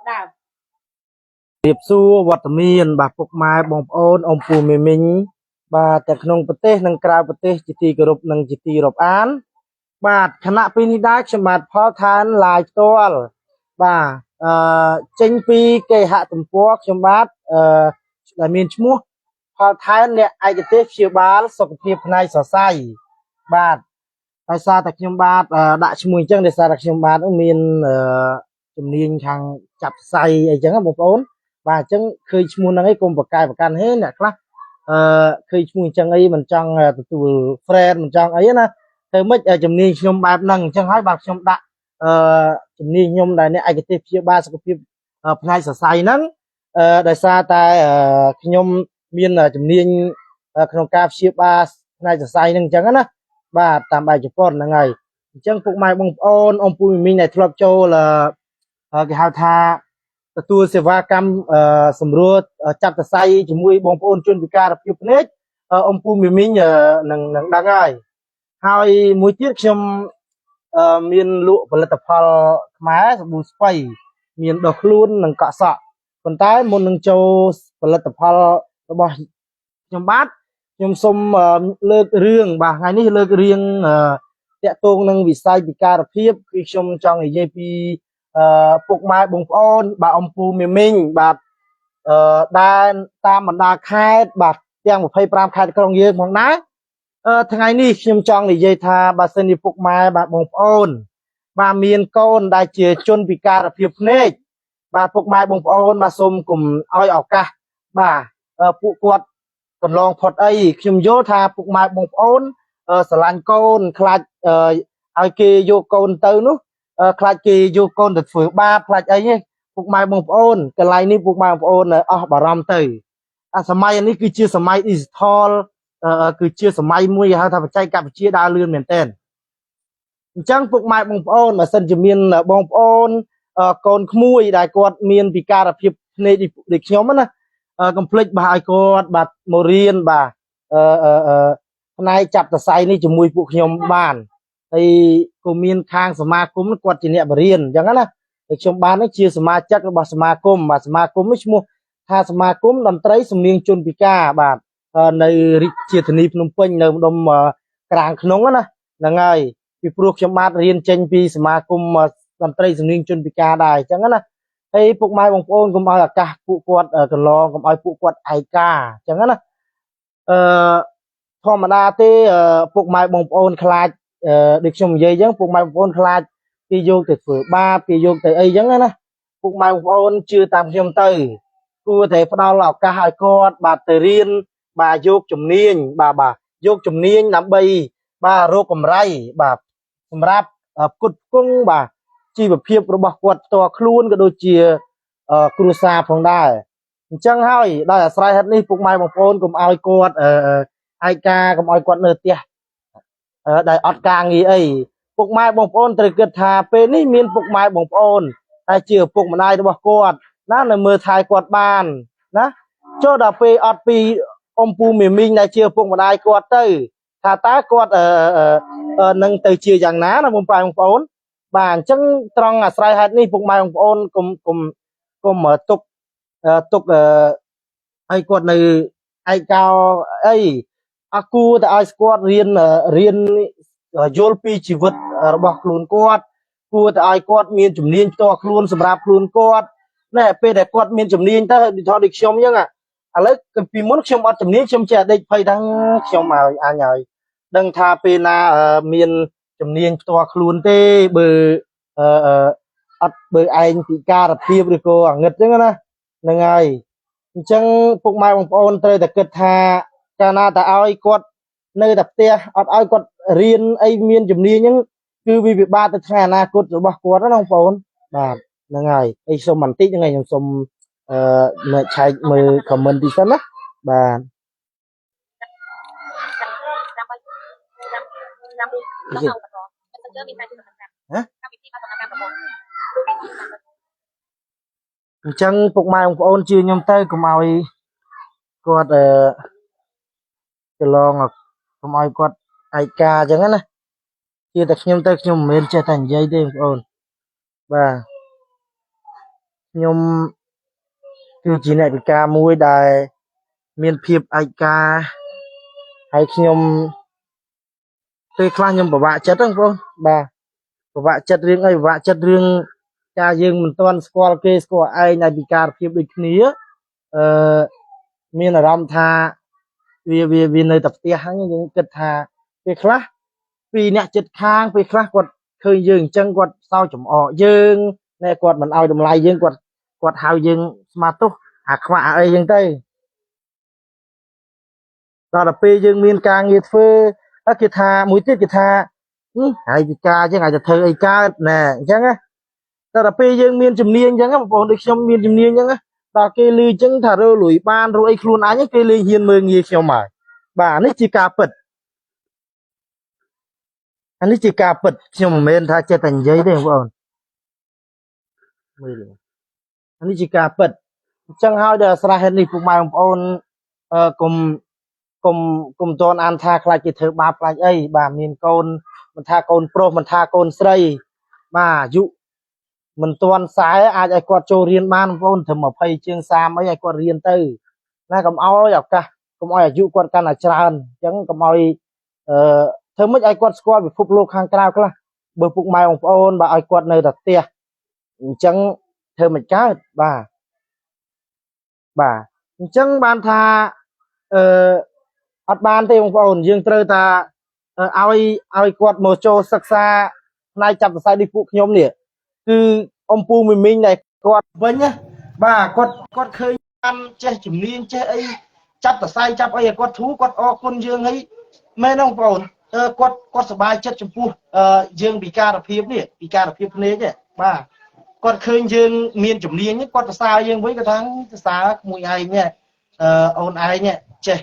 đào เรียบสู้วัฒมีนบาปกไม้บองโอนองปูเมมิงบาแต่ขนมประเทศนังกราวประเทศจิตีกรบนังจิตีรบอานบาทคณะปีนิดาชมาดพอทานลายตัวบาเจงปีเกหะตุมพวกชมบัดแต่มีชมูพอทานเนี่ยไอจะเทพเชียบาลสกปรกในสอไซบาทไอซาตะชมบาดดะชมุยจังในซาตะชมบาดมีนจำเนียงทางจับไซไอจังครับผมโอน và chẳng khơi mua năng ấy cùng bậc cài bậc can hết nè class khơi mua chẳng ấy mình chẳng từ friend mình chẳng ấy nè từ mấy chấm ni nhom bài năng chẳng hỏi bạc nhom đã chấm ni nhom đại này ai cái tiếp ba sẽ tiếp ngay sở sai nắng đại sa ta nhom miên là chấm ni không cáp chia ba ngay sở sai nắng chẳng á và tạm bài chụp con là ngày chẳng phục mai bông ôn ông pui mình này thuộc châu là cái hào tha ទទួលសេវាកម្មសម្រួលចាប់សរសៃជាមួយបងប្អូនជនពិការភាពភ្នែកអំពូមីមីងនឹងដឹងហើយមួយទៀតខ្ញុំមានលក់ផលិតផលខ្មែរសាប៊ូស្ពៃមានដោះខ្លួននិងកក់សក់ប៉ុន្តែមុននឹងចូលផលិតផលរបស់ខ្ញុំបាទខ្ញុំសូមលើករឿងបាទថ្ងៃនេះលើករឿងតាក់ទងនឹងវិស័យពិការភាពគឺខ្ញុំចង់និយាយពី ពុកម៉ែបងប្អូនបាទអំពូមីមីងបាទដែលតាមបណ្ដាខេត្តបាទទាំង25ខេត្តក្រុងយើងផងដែរថ្ងៃនេះខ្ញុំចង់និយាយថាបើសិនជាពុកម៉ែបាទបងប្អូនបាទមានកូនដែលជាជនពិការភាពភ្នែកបាទពុកម៉ែបងប្អូនបាទសូមកុំឲ្យឱកាសបាទពួកគាត់កន្លងផុតអីខ្ញុំយល់ថាពុកម៉ែបងប្អូនស្រឡាញ់កូនខ្លាចឲ្យគេយកកូនទៅនោះ ខ្លាចគេយកកូនទៅធ្វើបាបខ្លាចអីនេះពុកម៉ែបងប្អូនកន្លែងនេះពុកម៉ែបងប្អូនអស់បារម្ភទៅអាសម័យនេះគឺជាសម័យ digital គឺជាសម័យមួយហៅថាបច្ចេកវិទ្យាដើរលឿនមែនទែនអញ្ចឹងពុកម៉ែបងប្អូនបើសិនជាមានបងប្អូនកូនក្មួយដែលគាត់មានពិការភាពភ្នែកដូចខ្ញុំណាកុំភ្លេចបាទឲ្យគាត់បាទមករៀនបាទផ្នែកចាប់សរសៃនេះជាមួយពួកខ្ញុំបាន thì cũng miền khang sma cúm quạt chỉ nhẹ bờ riên chẳng hạn thì trong ban nó chia sma chắc là bảo sma cúm mà sma cúm mới mua tha sma cúm làm tới sum miên chun pika bạn nơi chia thành nịp nông pin nơi đông càng nóng á là ngày vì pruộc trong ban riên tranh pi sma cúm làm tới sum miên chun pika đài chẳng hạn thì phục mai bông ôn cũng ai là cả phụ quạt ở cần lo cũng ai phụ quạt ai ca chẳng hạn thọ mà đa thế phục mai bông ôn khai được trong dây giống phục mai ôn khai khi vô từ phở ba khi vô từ ấy giống đó phục mai ôn chưa tạm trong từ cô thể phải đau lọc cả hai con bà từ riêng bà vô chùm niên bà vô chùm niên nắm bay bà rô cầm ray bà cầm rap cút cung bà chi bà phiếp rồi bà quật to luôn cái đôi chia cua sa phong đài chẳng hay đây là sai hết đi phục mai ôn cùng ai quật ai ca cùng ai quật nơi tia đại ọt càng nghĩ ấy phục mai bông ôn từ kết thà pe ní miên phục mai bông ôn ai chưa phục mà ai đó quạt nó là mưa thái quạt bàn đó cho đà pe ọt pi ông pu miền minh này chưa phục mà ai quạt tới thà tá quạt nâng từ chiều dạng ná là bông bông ôn bàn chân trong à sai hết ní phục mai bông ôn cùng mở tục ai quạt này ai cao ấy aku tại ai squat riêng yol pi chỉ vậtរបស់ខ្លួនគាត់គួរតែឲ្យគាត់មានជំនាញផ្ទាល់ខ្លួនសម្រាប់ខ្លួនគាត់ណែពេលដែលគាត់មានជំនាញទៅដូចដូចខ្ញុំអញ្ចឹងឥឡូវពីមុនខ្ញុំអត់ជំនាញខ្ញុំចេះដេកភ័យថាខ្ញុំឲ្យអញឲ្យដឹងថាពេលណាមានជំនាញផ្ទាល់ខ្លួនទេបើអត់បើឯងពិការភាពឬក៏អាងឹតអញ្ចឹងណាហ្នឹងហើយអញ្ចឹងពុកម៉ែបងប្អូនត្រូវតែគិតថាកាលណាតែឲ្យគាត់នៅតែផ្ទះអត់ឲ្យគាត់រៀនអីមានជំនាញហ្នឹងគឺវាពិបាកទៅថ្ងៃអនាគតរបស់គាត់ណាបងប្អូនបាទហ្នឹងហើយអីសូមបន្តិចហ្នឹងហើយខ្ញុំសូមមកឆែកមើល comment ទីសិនណាបាទអញ្ចឹងពុកម៉ែបងប្អូនជឿខ្ញុំទៅកុំឲ្យគាត់ឡងកុំឲ្យគាត់ឯកាអញ្ចឹងណាជឿតែខ្ញុំទៅខ្ញុំមិនមែនចេះតែនិយាយទេបងប្អូនបាទ ខ្ញុំគឺជាអ្នកពិការមួយដែលមានភាពឯកាហើយខ្ញុំពេលខ្លះខ្ញុំពិបាកចិត្តហ្នឹងបងបាទពិបាកចិត្តរឿងអីពិបាកចិត្តរឿងការយើងមិនទាន់ស្គាល់គេស្គាល់ឯងដែលពិការភាពដូចគ្នាអឺមានអារម្មណ៍ថាវានៅតែផ្ទះហ្នឹងយើងគិតថាពេលខ្លះពីអ្នកចិត្តខាងពេលខ្លះគាត់ឃើញយើងអញ្ចឹងគាត់សើចចំអកយើងតែគាត់មិនឲ្យតម្លៃយើងគាត់ហៅយើងស្មាទោសអាខ្វាក់អីអញ្ចឹងទៅដល់ទៅពេលយើងមានការងារធ្វើគេថាមួយទៀតគេថាហើយពិការអញ្ចឹងអាចទៅធ្វើអីកើតណែអញ្ចឹងណាតែដល់ពេលយើងមានជំនាញអញ្ចឹងបងប្អូនដូចខ្ញុំមានជំនាញអញ្ចឹងដល់គេលឺអញ្ចឹងថារើលួយបានរួចអីខ្លួនឯងគេលេងហ៊ានមើលងាយខ្ញុំហើយបាទនេះជាការពិតអានេះជាការពិតខ្ញុំមិនមែនថាចេះតែនិយាយទេបងប្អូនមើលអានេះជាការពិតអញ្ចឹងហើយដែលអាស្រ័យហេតុនេះពុកម៉ែបងប្អូនកុំកុំតន់អានថាខ្លាចគេធ្វើបាបខ្លាចអីបាទមានកូនមិនថាកូនប្រុសមិនថាកូនស្រីបាទអាយុមិនទាន់40អាចឲ្យគាត់ចូលរៀនបានបងប្អូនត្រឹម20ជាង30អីឲ្យគាត់រៀនទៅណាកុំឲ្យឱកាសកុំឲ្យអាយុគាត់កាន់តែច្រើនអញ្ចឹងកុំឲ្យធ្វើម៉េចឲ្យគាត់ស្គាល់ពិភពលោកខាងក្រៅខ្លះបើពុកម៉ែបងប្អូនបើឲ្យគាត់នៅតែផ្ទះអញ្ចឹងធ្វើមិនកើតបាទអញ្ចឹងបានថាអឺអត់បានទេបងប្អូនយើងត្រូវតែឲ្យគាត់មកចូលសិក្សាផ្នែកចាប់សរសៃដូចពួកខ្ញុំនេះគឺអំពូមីមីងដែលគាត់វិញណាបាទគាត់ឃើញបានចេះជំនាញចេះអីចាប់សរសៃចាប់អីឲ្យគាត់ធូរគាត់អរគុណយើងហើយមែនទេបងប្អូនគាត់សប្បាយចិត្តចំពោះយើងពិការភាពនេះពិការភាពភ្នែកបាទគាត់ឃើញយើងមានជំនាញគាត់សរសើរយើងវិញគាត់ថាសរសើរក្មួយឯងនេះអូនឯងនេះចេះ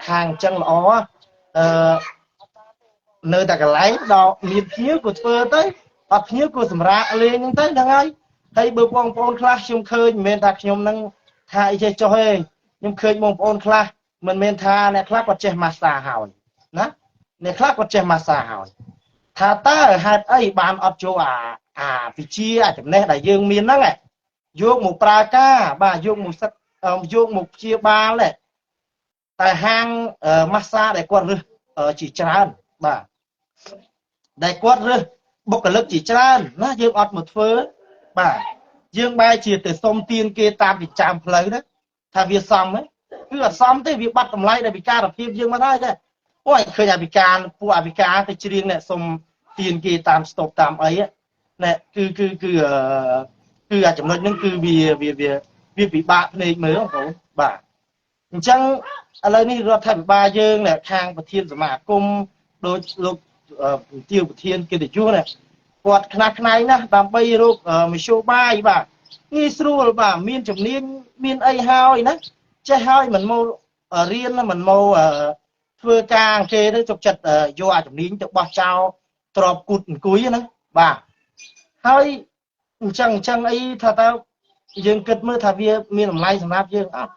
ខាងអញ្ចឹងល្អនៅតែកន្លែងដល់មានភ្ញៀវក៏ធ្វើទៅអត់ភ្ញៀវក៏សម្រាប់លេងហ្នឹងទៅហ្នឹងហើយបើបងប្អូនខ្លះខ្ញុំឃើញមិនមែនថាខ្ញុំនឹងថាអីចេះចុះទេខ្ញុំឃើញបងប្អូនខ្លះមិនមែនថាអ្នកខ្លះគាត់ចេះម៉ាស្សាហើយណាអ្នកខ្លះគាត់ចេះម៉ាស្សាហើយថាតើហេតុអីបានអត់ចូលអាវិជាចំណេះដែលយើងមានហ្នឹងយកមកប្រើការបាទយកមកសិក្សាយកមកព្យាបាលតែហាងម៉ាស្សាដែលគាត់រើសជាច្រើនបាទដែលគាត់រើសបុគ្គលិកជាច្រើនណាយើងអត់មកធ្វើបាទយើងបែរជាទៅសុំទានគេតាមចិញ្ចើមផ្លូវណាថាវាសមហ្នឹងគឺអត់សមទេវាបាត់តម្លៃដល់វិការភាពយើងមកហើយទេអូយឃើញអាវិការពួកអាវិការទៅច្រៀងអ្នកសុំទានគេតាមស្តុបតាមអីណែគឺអាចំណុចហ្នឹងគឺវាពិបាកភ្នែកមើលបងប្អូនបាទអញ្ចឹងឥឡូវនេះរដ្ឋាភិបាលយើងខាងប្រធានសមាគមដូចលោកទាវប្រធានកិត្តិយសគាត់ខ្នះខ្នែងណាស់ដើម្បីរកមធ្យោបាយបាទងាយស្រួលបាទមានជំនាញមានអីហើយណាចេះហើយមិនមករៀនមិនមកធ្វើការគេទៅចុកចិត្តយកអាជំនាញទៅបោះចោលទ្របគូតអង្គុយណាបាទហើយអញ្ចឹងអីថាតើយើងគិតមើលថាវាមានតម្លៃសម្រាប់យើងអត់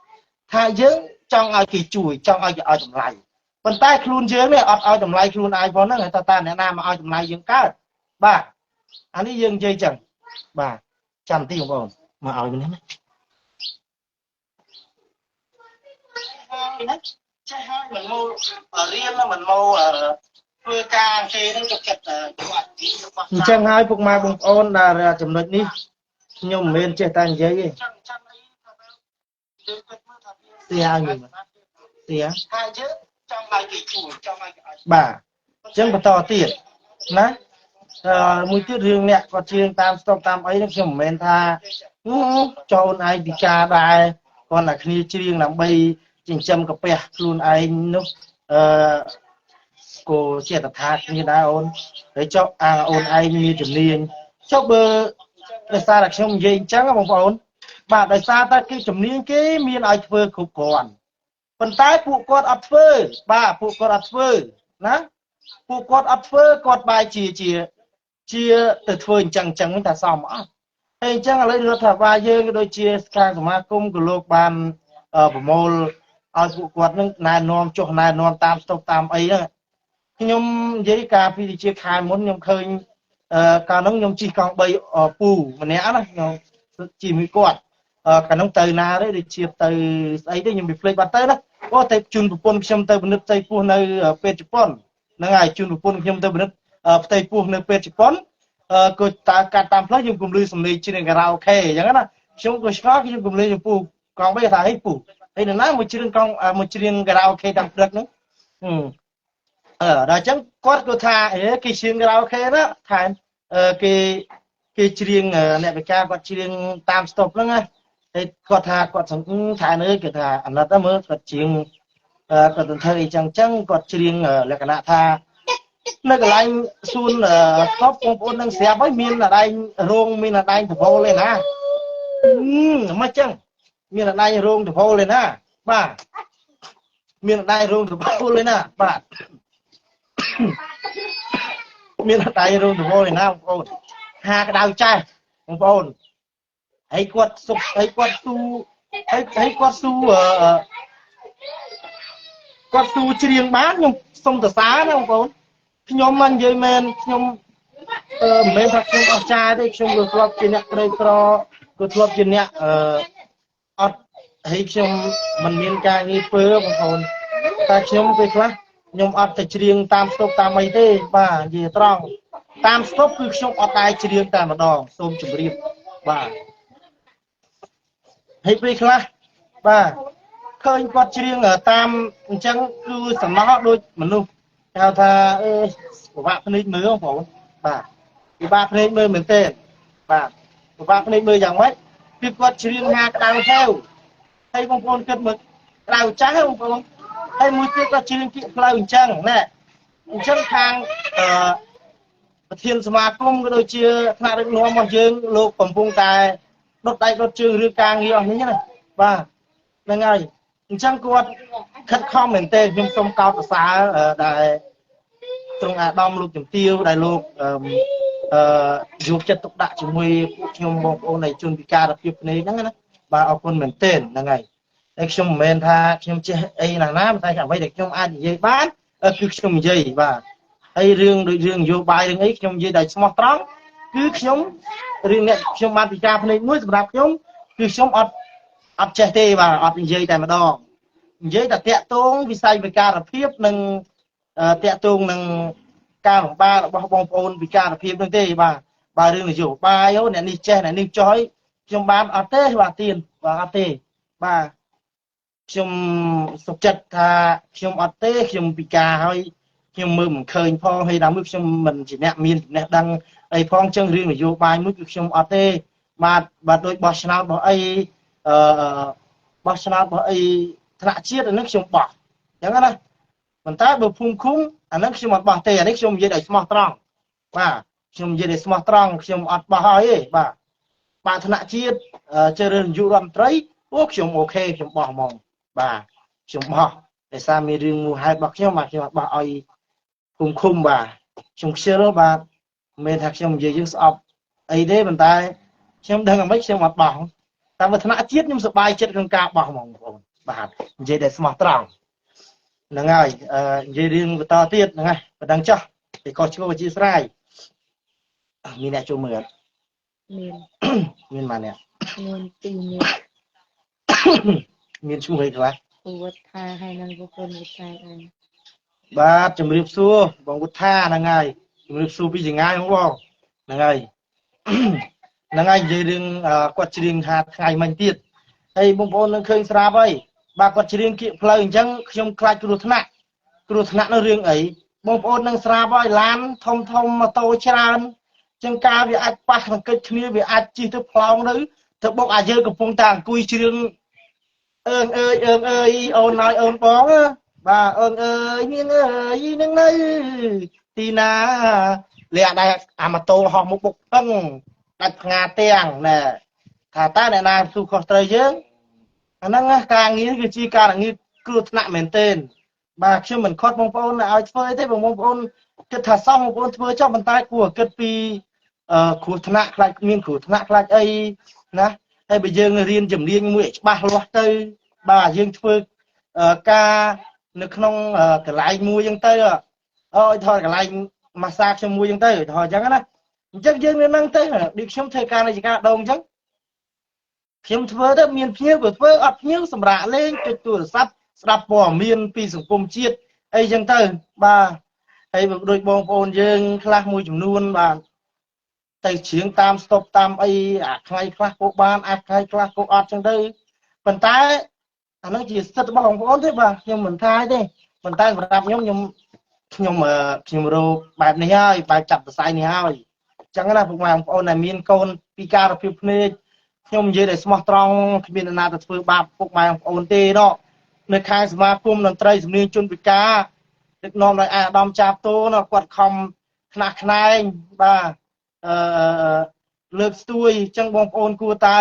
ថាយើងចង់ឲ្យគេជួយចង់ឲ្យគេឲ្យតម្លៃប៉ុន្តែខ្លួនយើងនេះអត់ឲ្យតម្លៃខ្លួនឯងផងហ្នឹងតើអ្នកណាមកឲ្យតម្លៃយើងកើតបាទអានេះយើងនិយាយចឹងបាទចាំទីបងប្អូនមកឲ្យនេះណាចេះហើយមិនមករៀនមិនមកធ្វើការគេនឹងចុកចិត្តអញ្ចឹងហើយពុកម៉ែបងប្អូនដែលចំណុចនេះខ្ញុំមិនមែនចេះតែនិយាយទេស្អាងយើងស្អាងថាយើងចង់ឲ្យគេជួយចង់ឲ្យគេឲ្យបាទអញ្ចឹងបន្តទៀតណាមួយទៀតរឿងអ្នកគាត់ជឿតាមស្តុកតាមអីនេះខ្ញុំមិនមែនថាចូលឯងពិការដែរគាត់តែគ្នាច្រៀងដើម្បីចិញ្ចឹមកាពះខ្លួនឯងនោះគោចេតថាគ្នាដែរអូនហើយចុះអូនឯងមានជំនាញចុះបើដោយសារតែខ្ញុំនិយាយអញ្ចឹងបងប្អូនបាទដោយសារតែគេជំនាញគេមានឲ្យធ្វើគ្រប់គ្រាន់ប៉ុន្តែពួកគាត់អត់ធ្វើបាទពួកគាត់អត់ធ្វើណាពួកគាត់អត់ធ្វើគាត់បែរជាទៅធ្វើអញ្ចឹងតែសមអត់ហើយអញ្ចឹងឥឡូវរដ្ឋាភិបាលយើងដូចជាខាងសមាគមក៏លោកបានប្រមូលឲ្យពួកគាត់នឹងណែនាំចុះណែនាំតាមស្តុកតាមអីហ្នឹងខ្ញុំនិយាយការពីជាខែមុនខ្ញុំឃើញកាលហ្នឹងខ្ញុំជិះកង់3ពូម្នាក់ណាខ្ញុំ chỉ mới quạt cả nông tây na đấy để chia tây ấy đấy nhưng bị phơi bát tây đó có tây chun bột pôn xem tây bên nước tây pôn nơi pe Japan nơi ngày chun bột pôn xem tây bên nước tây pôn nơi pe Japan cô ta cả tam phơi nhưng cùng lưu sầm lưu trên karaoke chẳng hạn chúng tôi shop nhưng cùng lưu pu còn bây giờ thấy pu đây là nói một chuyện karaoke tam phơi nữa đó chẳng quát cô tha ấy cái chuyện karaoke đó thà cái chuyện này bị ca quát chuyện tam stop đó nghe thì quát tha quát sống thà nữa cái thà anh ta mới quát chuyện quát tuần thời chẳng chẳng quát chuyện là cái nạ tha nơi cái anh xuân top phong phú đang xe với miền là đây rong miền là đây thủ phố lên à mà chẳng miền là đây rong thủ phố lên à ba miền là đây rong thủ phố lên à ba miền là đây rong thủ phố lên à phong hai cái đào trai phong phú ấy quạt sụp ấy quạt su ấy quạt su chiêng bán nhưng sông từ xá đó phong phú nhóm anh dây men nhóm men thật nhóm ở cha đấy nhóm vừa club trên nhạc đây pro vừa club trên nhạc ở hay nhóm mình miền ca nghi phơi bằng hồn ta nhóm về class nhóm ở tại riêng tam stop tam mấy thế và gì tròn tam stop cứ nhóm ở tại riêng tam mà đòn xôm chụp riêng và hay về class và khơi quạt riêng ở tam chẳng cứ sắm nó đôi mình luôn theo tha của bạn phân tích mới không phải bà thì ba phân tích mới mình tên bà của bạn phân tích mới rằng mấy việc quật riêng hà đào theo hay bông bông cất mực đào trái không không hay mũi tiếc quật riêng kiện lao chân nè chân hàng thiên sma công cái đôi chia thà được nó mà dương lô phẩm vùng tài đốt tay đốt trường rư càng nhiều như thế này bà là ngày chân quật khất không mình tên nhưng sông cao của xã đại trong đông lục chấm tiêu đại lục dục chất tục đại chúng mui nhung bông ô này chuẩn bị ca đặc biệt này đó nghe bà ở quân mình tên là ngày đây chúng mình tha chúng chơi ấy là nam tay chẳng phải được chúng ai gì bán cứ chúng gì và hay riêng đội riêng vô bài riêng ấy chúng gì đại smart trắng cứ chúng riêng này chúng ban bị ca này nuôi sập chúng cứ chúng ọt chơi tê và ọt gì tại mà đo gì là tẹt tông vì sai về ca đặc biệt nâng tẹt tông nâng caของba là bong bồn vì ca là phim tương tê bà đừng là dù ba yếu này đi che này đi chói trong ba ở tê và tiền và ở tê bà trong sụp chặt thà trong ở tê trong bị ca hay trong mưa mình khơi phong hay đám nước trong mình chỉ nẹt miên nẹt đăng ấy phong chân riêng là dù ba mức trong ở tê mà bà đôi bò snap bỏ ấy bò snap bỏ ấy thạ chiết ở nước trong bỏ chẳng hạn này mình ta bờ phun khung anh ấy khi mà bảo tề anh ấy trong gì để smart strong và trong gì để smart strong trong ọt bà hỏi bà bạn thân chiết chơi đơn du làm trái quốc trong ok trong bỏ mong bà trong bỏ để sao mi riêng mua hai bạc nhau mà khi mà bà ơi khung khung bà trong xe đó bà mình thật trong gì just up ấy đấy mình ta trong đang làm mấy trong ọt bỏ ta mà thân chiết nhưng sự bay chết trong ca bỏ mong bà gì để smart strong là ngày dây riêng ta tiết là ngày và đang cho thì có chưa chia sẻ mình lại cho mượn mình mà nè mình tìm mình chung với các vật tha hay năng vô con vật tha anh ba chấm riệp xua bằng vật tha là ngày chấm riệp xua bây giờ ngay không bao là ngày là ngày dây riêng quạt riêng hạt ngày mình tiết đây bông bông đang khơi xa vậy bà quạt riêng kiện phơi chẳng không khai cừu thạch nó riêng ấy bông bông đang xa vậy lan thông thông mà tôi tràn chẳng ca vì ai bắt thằng cây kia vì ai chi thức phao nữa thực bốc ai chơiกับphong tàng cùi riêng ơn ơi ôn nói ôn bó bà ơn ơi nhưng ơi nhưng đây tì na lẹ đây mà tô họ một bục phân đặt ngà tiền nè thà ta này là su khó trời chứ nó càng nghĩ cái chi càng là nghĩ cừu nặng mền tên bà khi mình khót bông bông là ai phơi thế bông bông cái thà xong bông bông phơi cho bàn tay của cái pi cừu nặng lại miếng cừu nặng lại ấy nè hay bây giờ người riêng chấm riêng mũi ba loạt tơi bà riêng phơi ca nước không cái lại mua dân tơi ôi thôi cái lại massage cho mua dân tơi thôi chẳng á chắc riêng nên năng tơi đi sống thời ca này chỉ ca đông chắc ខ្ញុំធ្វើទៅមានភ្ញៀវក៏ធ្វើអត់ភ្ញៀវសម្រាប់លេងចុចទូរស័ព្ទស្ដាប់ព័ត៌មានពីសង្គមជាតិអីចឹងទៅបាទហើយដូចបងប្អូនយើងខ្លះមួយចំនួនបាទទៅជ្រៀងតាមស្តុបតាមអីអាថ្ងៃខ្លះក៏បានអាចថ្ងៃខ្លះក៏អត់ចឹងទៅប៉ុន្តែអានោះជាសិទ្ធិរបស់បងប្អូនទេបាទខ្ញុំមិនថាទេប៉ុន្តែសម្រាប់ខ្ញុំរកបែបនេះហើយបែបចាប់សរសៃនេះហើយចឹងណាពុកម៉ែបងប្អូនដែលមានកូនពិការភាពភ្នែកខ្ញុំនិយាយតែស្មោះត្រង់គ្មានអ្នកណាទៅធ្វើបាបពុកម៉ែបងប្អូនទេណោះនៅខែសមាគមតន្ត្រីសំនៀងជនពិការដឹកនាំដោយអាដាមចាបតូណោះគាត់ខំខ្នះខ្នែងបាទលើកស្ទួយចឹងបងប្អូនគួរតែ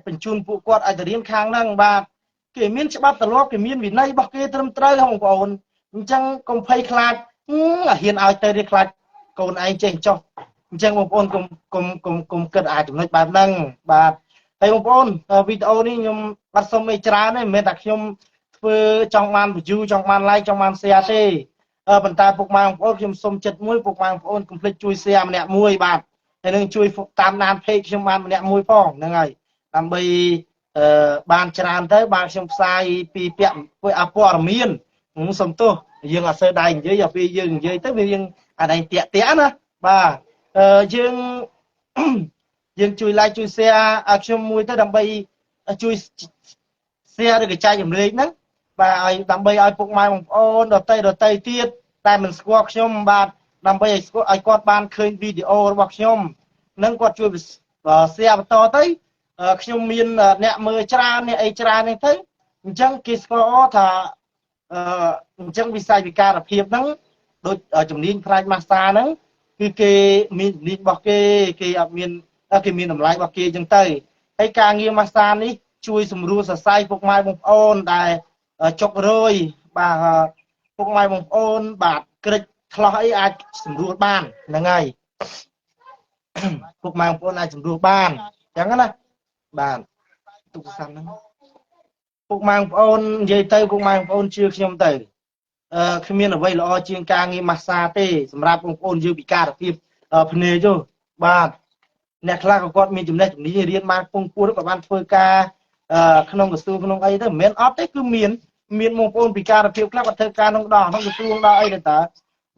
បញ្ជូនពួកគាត់ឲ្យទៅរៀនខាងហ្នឹងបាទគេមានច្បាប់ទម្លាប់គេមានវិន័យរបស់គេត្រឹមត្រូវបងប្អូនអញ្ចឹងកុំភ័យខ្លាចហ៊ានឲ្យទៅរៀនខ្លាចកូនឯងចេះចុះអញ្ចឹងបងប្អូនកុំគិតអាចចំណុចបែបហ្នឹងបាទហើយបងប្អូនវីដេអូនេះខ្ញុំបាត់សុំអីច្រើនទេមិនមែនតែខ្ញុំធ្វើចង់បាន view ចង់បាន like ចង់បាន share ទេប៉ុន្តែពុកម៉ែបងប្អូនខ្ញុំសុំចិត្តមួយពុកម៉ែបងប្អូនកុំភ្លេចជួយ share ម្នាក់មួយបាទហើយនឹងជួយតាមដាន page ខ្ញុំបានម្នាក់មួយផងហ្នឹងហើយដើម្បីបានច្រើនទៅបានខ្ញុំផ្សាយពីពាក្យព័ត៌មានសុំទោសយើងអត់សូវដែរនិយាយដល់ពេលយើងនិយាយទៅវាយើងអានេះតាក់ណាបាទយើងជួយ like ជួយ share ឲ្យខ្ញុំមួយទៅដើម្បីជួយ share ឬក៏ចែករំលែកហ្នឹងបាទឲ្យដើម្បីឲ្យពុកម៉ែបងប្អូនដតីទៀតតែមិនស្គាល់ខ្ញុំបាទដើម្បីឲ្យគាត់បានឃើញវីដេអូរបស់ខ្ញុំនឹងគាត់ជួយ share បន្តទៅខ្ញុំមានអ្នកមើលច្រើនអ្នកអីច្រើនហ្នឹងទៅអញ្ចឹងគេស្គាល់ថាអញ្ចឹងវិស័យវិការភាពហ្នឹងដូចជំនាញផ្នែកម៉ាស្សាហ្នឹងគឺគេមានជំនាញរបស់គេអត់មានគេមានតម្លៃរបស់គេអញ្ចឹងទៅហើយការងារម៉ាស្សានេះជួយសម្រួលសរសៃពុកម៉ែបងប្អូនដែលចុករយបាទពុកម៉ែបងប្អូនបាទក្រិចឆ្លោះអីអាចសម្រួលបានហ្នឹងហើយពុកម៉ែបងប្អូនអាចសម្រួលបានអញ្ចឹងណាបាទទុកសាំហ្នឹងពុកម៉ែបងប្អូននិយាយទៅពុកម៉ែបងប្អូនជឿខ្ញុំទៅគ្មានអ្វីល្អជាងការងារម៉ាស្សាទេសម្រាប់បងប្អូនយើងពិការភាពភ្នែកយោបាទអ្នកខ្លះក៏គាត់មានចំណេះជំនាញរៀនបានពងពួរក៏បានធ្វើការក្នុងក្រសួងក្នុងអីទៅមិនមែនអត់ទេគឺមានបងប្អូនពិការភាពខ្លះគាត់ធ្វើការក្នុងក្រសួងដល់អីទៅតើ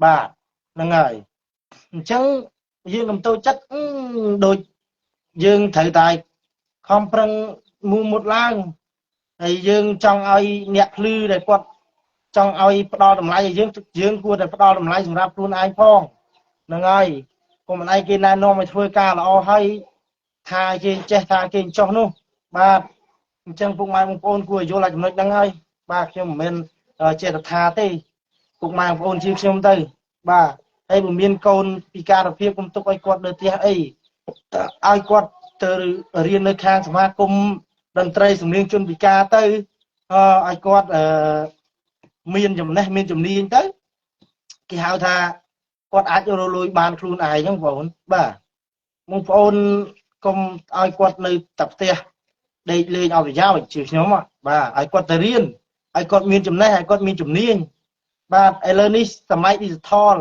បាទហ្នឹងហើយអញ្ចឹងយើងកុំតូចចិត្តដូចយើងត្រូវតែខំប្រឹងមុតឡើងហើយយើងចង់ឲ្យអ្នកភ្លឺដែលគាត់ចង់ឲ្យផ្ដល់តម្លៃឲ្យយើងគួរតែផ្ដល់តម្លៃសម្រាប់ខ្លួនឯងផងហ្នឹងហើយកុំមិនឯងគេណែនាំឲ្យធ្វើការល្អហើយថាគេចេះថាគេចោះនោះបាទអញ្ចឹងពុកម៉ែបងប្អូនគួរយល់ឲ្យចំណុចហ្នឹងហើយបាទខ្ញុំមិនមែនចេះថាទេពុកម៉ែបងប្អូនជឿខ្ញុំទៅបាទហើយបើមានកូនពិការភាពកុំទុកឲ្យគាត់នៅផ្ទះអីឲ្យគាត់ទៅរៀននៅខាងសមាគមតន្ត្រីសម្លេងជនពិការទៅឲ្យគាត់មានចំណេះមានជំនាញទៅគេហៅថាគាត់អាចរលួយបានខ្លួនឯងហ្នឹងបងប្អូនបាទបងប្អូនកុំឲ្យគាត់នៅតែផ្ទះដេកលេងអត់ប្រយោជន៍ជឿខ្ញុំបាទឲ្យគាត់ទៅរៀនឲ្យគាត់មានចំណេះឲ្យគាត់មានជំនាញបាទឥឡូវនេះសម័យ digital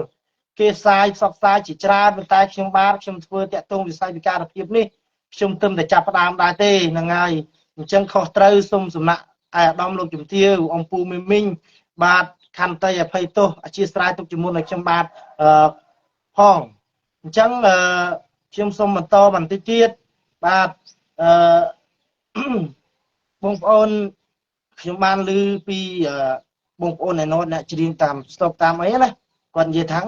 គេផ្សាយផ្សព្វផ្សាយជាច្រើនប៉ុន្តែខ្ញុំធ្វើតាក់ទងវិស័យវិការភាពនេះខ្ញុំទើបតែចាប់ផ្ដើមដែរទេហ្នឹងហើយអញ្ចឹងខុសត្រូវសូមសំណាក់អាដាមលោកជំទាវអំពូមីងបាទខន្តីអភ័យទោសអធិស្ឋានទុកជាមុនឲ្យខ្ញុំបាទផងអញ្ចឹងខ្ញុំសូមបន្តបន្តិចទៀតបាទបងប្អូនខ្ញុំបានឮពីបងប្អូនណែនាំអ្នកច្រៀងតាមស្តុកតាមអីណាគាត់និយាយថា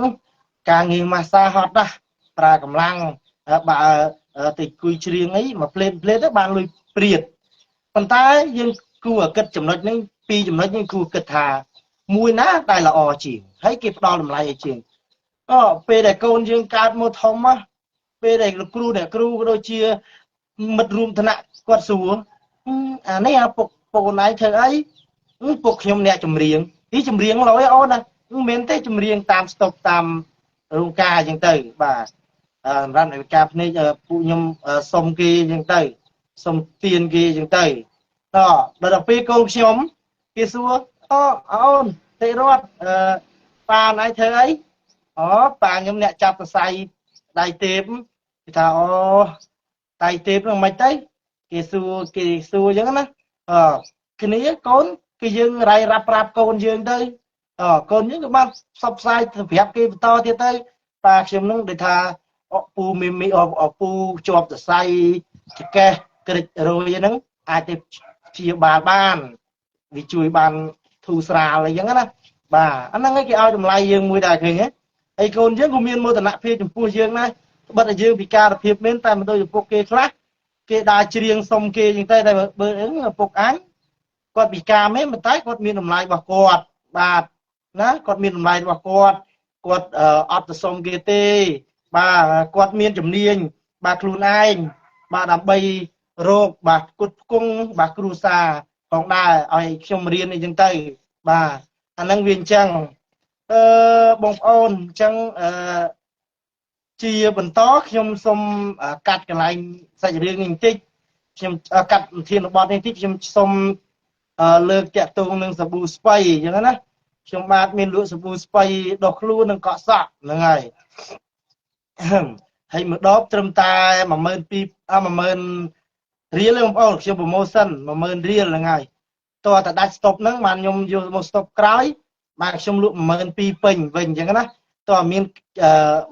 ការងារម៉ាស្សាហត់ណាស់ប្រើកម្លាំងបើទៅគួយច្រៀងអីមកផ្លេតទៅបានលុយព្រាតប៉ុន្តែយើងគួរគិតចំណុចនេះពីរចំណុចនេះគួរគិតថាមួយណាដែលល្អជាងហើយគេផ្ដល់តម្លៃឲ្យជាងពេលដែលកូនយើងកើតមកធំពេលដែលលោកគ្រូអ្នកគ្រូក៏ដូចជាមិត្តរួមថ្នាក់គាត់សួរអានេះពុកអូនឯងធ្វើអីពុកខ្ញុំអ្នកចម្រៀងចម្រៀងឡយអូនណាមិនមែនទេចម្រៀងតាមស្តុកតាមរោងការអញ្ចឹងទៅបាទសម្រាប់នៃការភ្នែកពួកខ្ញុំសុំគេអញ្ចឹងទៅសុំទានគេអញ្ចឹងទៅដល់ពេលកូនខ្ញុំគេសួរអូនទេរត់ប៉ាណៃធ្វើអីប៉ាខ្ញុំអ្នកចាប់សរសៃដៃទេពគេថា តៃទេពនឹងមិនទេគេសួរអញ្ចឹងណាគ្នាកូនគឺយើងរៃរ៉ាប់ប្រាប់កូនយើងទៅកូនយើងក៏បានផ្សព្វផ្សាយទៅប្រាប់គេបន្តទៀតទៅបាទខ្ញុំនឹងដូចថាអពូមីអពូជាប់សរសៃចកេះក្រិចរយហ្នឹងអាចទៅព្យាបាលបានវាជួយបានធូរស្រាលអីចឹងណាបាទអាហ្នឹងឯងគេឲ្យតម្លៃយើងមួយដែរឃើញទេហើយកូនយើងក៏មានមោទនភាពចំពោះយើងដែរត្បិតតែយើងពិការភាពមែនតែមិនដូចឪពុកគេខ្លះគេដើរច្រៀងសុំគេចឹងទៅតែបើឪពុកអញគាត់ពិការមែនប៉ុន្តែគាត់មានតម្លៃរបស់គាត់បាទណាគាត់មានតម្លៃរបស់គាត់អត់ទៅសុំគេទេបាទគាត់មានជំនាញបាទខ្លួនឯងបាទដើម្បីរកបាទគុតផ្គង់បាទគ្រូសាផងដែរឲ្យខ្ញុំរៀនអីចឹងទៅបាទអាហ្នឹងវាអញ្ចឹងបងប្អូនអញ្ចឹងជាបន្តខ្ញុំសូមកាត់កន្លែងសាច់រឿងនេះបន្តិចខ្ញុំកាត់ធានបទនេះបន្តិចខ្ញុំសូមលើកតាក់ទងនឹងសាប៊ូស្ពៃអញ្ចឹងណាខ្ញុំបាទមានលក់សាប៊ូស្ពៃដុសខ្លួននិងកក់សក់ហ្នឹងហើយហើយមួយដបត្រឹមតែ12000រៀលទេបងប្អូនខ្ញុំប្រម៉ូសិន10000រៀលហ្នឹងហើយតើតែដាច់ស្តុបហ្នឹងបានខ្ញុំយកមកស្តុបក្រោយបាទខ្ញុំលក់12000ពេញវិញអញ្ចឹងណាតើមាន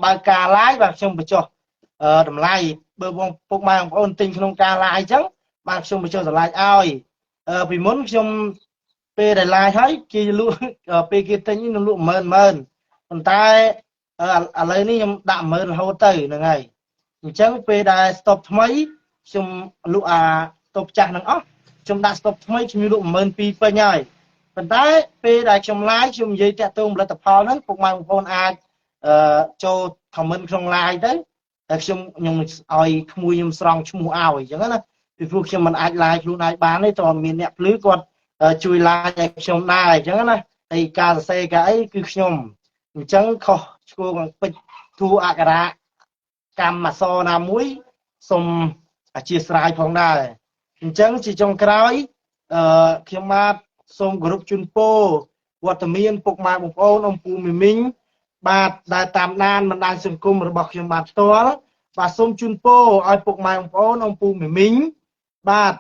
បើការ live បាទខ្ញុំបញ្ចុះតម្លៃបើបងពុកម៉ែបងប្អូនទិញក្នុងការ live អញ្ចឹងបាទខ្ញុំបញ្ចុះតម្លៃឲ្យពីមុនខ្ញុំពេលដែល live ហើយគេលក់ពេលគេទិញនឹងលក់10000ប៉ុន្តែឥឡូវនេះខ្ញុំដាក់10000រហូតទៅហ្នឹងហើយអញ្ចឹងពេលដែល stop ថ្មីខ្ញុំលក់stop ចាស់ហ្នឹងអស់ខ្ញុំដាក់ stop ថ្មីខ្ញុំលក់12000ពេញហើយប៉ុន្តែពេលដែលខ្ញុំ live ខ្ញុំនិយាយតាក់ទងផលិតផលហ្នឹងពុកម៉ែបងប្អូនអាចចូល comment ក្នុង live ទៅតែខ្ញុំឲ្យក្មួយខ្ញុំស្រង់ឈ្មោះឲ្យអញ្ចឹងណាពីព្រោះខ្ញុំមិនអាច live ខ្លួនឯងបានទេតើមានអ្នកភ្លឺគាត់ជួយ live ឲ្យខ្ញុំដែរអញ្ចឹងណាហើយការសរសេរការអីគឺខ្ញុំអញ្ចឹងខុសឆ្គងពេជ្រធូអក្សរកម្មអក្សរណាមួយសូមអធិស្ឋានផងដែរអញ្ចឹងជាចុងក្រោយខ្ញុំបាទសូមគោរពជូនពរវត្តមានពុកម៉ែបងប្អូនអំពូមីមីងបាទដែលតាមដានបណ្ដាញសង្គមរបស់ខ្ញុំបាទផ្ទាល់បាទសូមជូនពរឲ្យពុកម៉ែបងប្អូនអំពូមីមីងបាទ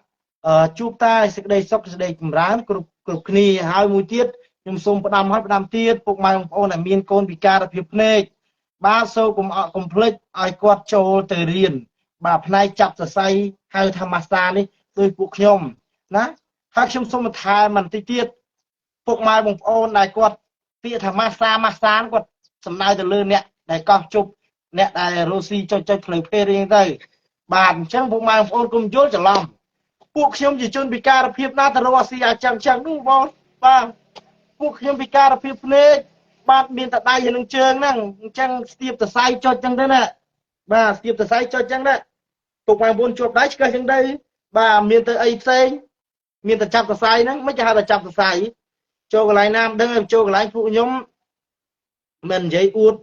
ជួបតែសេចក្តីសុខសេចក្តីចម្រើនគ្រប់គ្នាហើយមួយទៀតខ្ញុំសូមផ្ដាំទៀតពុកម៉ែបងប្អូនដែលមានកូនពិការភាពភ្នែកបាទសូមកុំភ្លេចឲ្យគាត់ចូលទៅរៀនបាទផ្នែកចាប់សរសៃហៅថាម៉ាស្សានេះដោយពួកខ្ញុំណាហើយខ្ញុំសូមបន្ថែមបន្តិចទៀតពុកម៉ែបងប្អូនដែលគាត់ពាក្យថាម៉ាស្សាគាត់សំដៅទៅលើអ្នកដែលកោះជប់អ្នកដែលរស់ស៊ីចុចផ្លូវភេទរៀងទៅបាទអញ្ចឹងពុកម៉ែបងប្អូនកុំយល់ច្រឡំពួកខ្ញុំជាជនពិការភាពណាទៅរស់ស៊ីអាចចឹងនោះបងបាទពួកខ្ញុំពិការភាពភ្នែកបាទមានតែដៃនិងជើងហ្នឹងអញ្ចឹងស្ទាបសរសៃចុចចឹងទៅណាបាទស្ទាបសរសៃចុចចឹងណាពុកម៉ែបងប្អូនជាប់ដៃឆ្កឹះចឹងទៅបាទមានទៅអីផ្សេងមានតែចាប់សរសៃហ្នឹងមិនចាហៅថាចាប់សរសៃចូលកន្លែងណាមិនដឹងចូលកន្លែងពួកខ្ញុំមិននិយាយអួត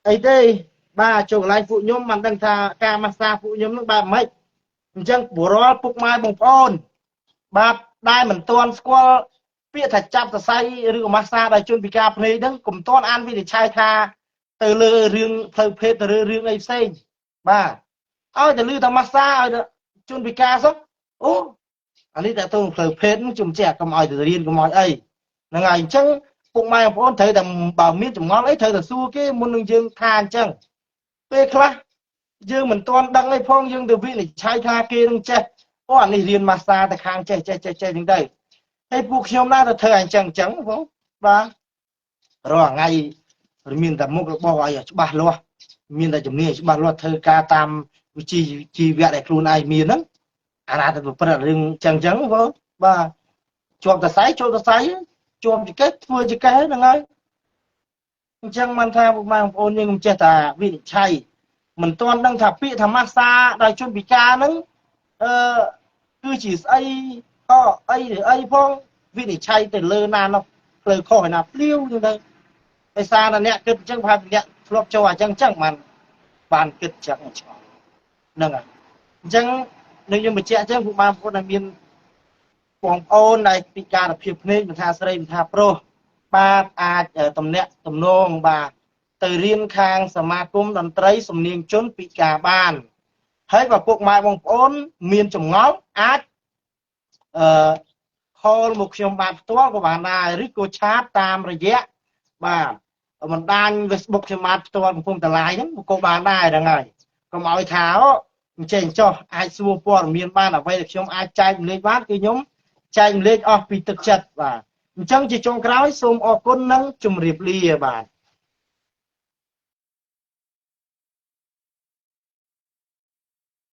អីទេបាទចូលកន្លែងពួកខ្ញុំមិនដឹងថាការម៉ាស្សាពួកខ្ញុំនឹងបែបម៉េចអញ្ចឹងបរាល់ពុកម៉ែបងប្អូនបាទដែលមិនទាន់ស្គាល់ពាក្យថាចាប់សរសៃឬក៏ម៉ាស្សាដោយជនពិការភ្នែកហ្នឹងកុំទាន់អានវិនិច្ឆ័យថាទៅលើរឿងផ្លូវភេទទៅលើរឿងអីផ្សេងបាទឲ្យតែលើថាម៉ាស្សាឲ្យជនពិការសោះអូអានេះតែទៅផ្លូវភេទជំនឿកុំឲ្យទៅរៀនកុំឲ្យអីហ្នឹងហើយអញ្ចឹងពុកម៉ែបងប្អូនត្រូវតែបើមានចម្ងល់អីត្រូវតែសួរគេមុននឹងយើងថាអញ្ចឹងពេលខ្លះយើងមិនទាន់ដឹងអីផងយើងទៅវិនិច្ឆ័យថាគេនឹងចេះអូអានេះរៀនម៉ាស្សាទៅខាងចេះហ្នឹងទៅហើយពួកខ្ញុំណាទៅធ្វើអញ្ចឹងបងបាទរាល់ថ្ងៃមានតែមុខរបរឲ្យច្បាស់លាស់មានតែជំនាញច្បាស់លាស់ធ្វើការតាមវិជ្ជាជីវៈដែលខ្លួនឯងមានហ្នឹងអាណាទៅប្រព្រឹត្តរឿងអញ្ចឹងបងបាទជាប់សរសៃចូលសរសៃជាប់ចកេះធ្វើចកេះហ្នឹងហើយអញ្ចឹងមិនថាពុកម៉ែបងប្អូនយើងកុំចេះតែវិនិច្ឆ័យមិនទាន់ដឹងថាពាក្យថាម៉ាស្សាដោយជនពិការហ្នឹងគឺជាស្អីអីផងវិនិច្ឆ័យទៅលើណានោះផ្លូវខុសឯណាភ្លាវទៅដោយសារតែអ្នកគិតអញ្ចឹងប្រហែលអ្នកធ្លាប់ចូលអញ្ចឹងបានគិតចឹងឆ្ងល់ហ្នឹងហើយអញ្ចឹងនឹងខ្ញុំបញ្ជាក់អញ្ចឹងពុកម៉ែបងប្អូនដែលមានបងប្អូនដែលពិការភាពភ្នែកមិនថាស្រីមិនថាប្រុសបាទអាចតំណាក់តំណងបាទទៅរៀនខាងសមាគមតន្ត្រីសំនៀងជនពិការបាន ហើយបើពុកម៉ែបងប្អូនមានចម្ងល់អាចខលមកខ្ញុំបានផ្ទាល់ក៏បានដែរឬក៏ឆាតតាមរយៈបាទបណ្ដាញ Facebook ខ្ញុំបានផ្ទាល់កំពុងតឡាយហ្នឹងក៏បានដែរហ្នឹងហើយកុំឲ្យថាអញ្ចឹងចុះអាចសួរព័ត៌មានបានអ្វីដែលខ្ញុំអាចចែកម្លែកបានគឺខ្ញុំចែកម្លែកអស់ពីទឹកចិត្តបាទអញ្ចឹងជាចុងក្រោយសូមអរគុណនិងជម្រាបលាបាទ